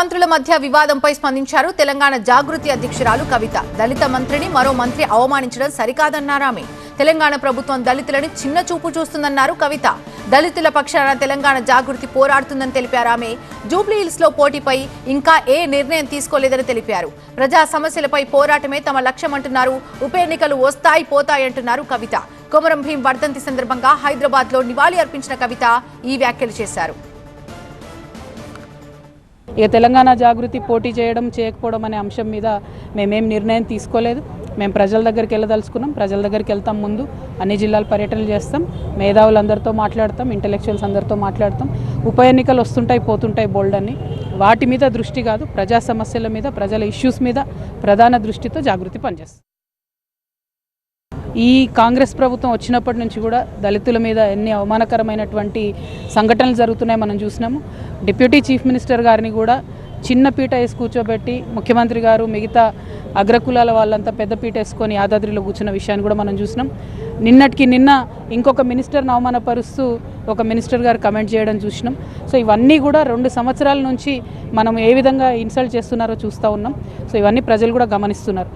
మంత్రుల మధ్య వివాదంపై స్పందించారు తెలంగాణ జాగృతి అధ్యక్షురాలు కవిత. దళిత మంత్రిని మరో మంత్రి అవమానించడం సరికాదన్నారామె. తెలంగాణ ప్రభుత్వం దళితులను చిన్న చూపు చూస్తుందన్నారు కవిత. దళితుల పక్షాన తెలంగాణ జాగృతి పోరాడుతుందని తెలిపారామె. జూబ్లీహిల్స్ లో పోటీపై ఇంకా ఏ నిర్ణయం తీసుకోలేదని తెలిపారు. ప్రజా సమస్యలపై పోరాటమే తమ లక్ష్యమంటున్నారు. ఉప ఎన్నికలు వస్తాయి పోతాయంటున్నారు కవిత. కొమరం భీం వర్ధంతి సందర్భంగా హైదరాబాద్ లో నివాళి అర్పించిన కవిత ఈ వ్యాఖ్యలు చేశారు. ఇక తెలంగాణ జాగృతి పోటీ చేయడం చేయకపోవడం అనే అంశం మీద మేమేం నిర్ణయం తీసుకోలేదు. మేము ప్రజల దగ్గరికి వెళ్ళదలుచుకున్నాం. ప్రజల దగ్గరికి వెళ్తాం. ముందు అన్ని జిల్లాల పర్యటనలు చేస్తాం. మేధావులందరితో మాట్లాడతాం. ఇంటెలెక్చువల్స్ అందరితో మాట్లాడతాం. ఉప ఎన్నికలు వస్తుంటాయి పోతుంటాయి బోల్డ్ అని. వాటి మీద దృష్టి కాదు, ప్రజా సమస్యల మీద, ప్రజల ఇష్యూస్ మీద ప్రధాన దృష్టితో జాగృతి పనిచేస్తాం. ఈ కాంగ్రెస్ ప్రభుత్వం వచ్చినప్పటి నుంచి కూడా దళితుల మీద ఎన్ని అవమానకరమైనటువంటి సంఘటనలు జరుగుతున్నాయో మనం చూసినాము. డిప్యూటీ చీఫ్ మినిస్టర్ గారిని కూడా చిన్న పీట వేసి కూర్చోబెట్టి ముఖ్యమంత్రి గారు మిగతా అగ్రకులాల వాళ్ళంతా పెద్ద పీట వేసుకొని యాదాద్రిలో కూర్చున్న విషయాన్ని కూడా మనం చూసినాం. నిన్నటికి నిన్న ఇంకొక మినిస్టర్ని అవమానపరుస్తూ ఒక మినిస్టర్ గారు కమెంట్ చేయడం చూసినాం. సో ఇవన్నీ కూడా 2 సంవత్సరాల నుంచి మనం ఏ విధంగా ఇన్సల్ట్ చేస్తున్నారో చూస్తూ ఉన్నాం. సో ఇవన్నీ ప్రజలు కూడా గమనిస్తున్నారు.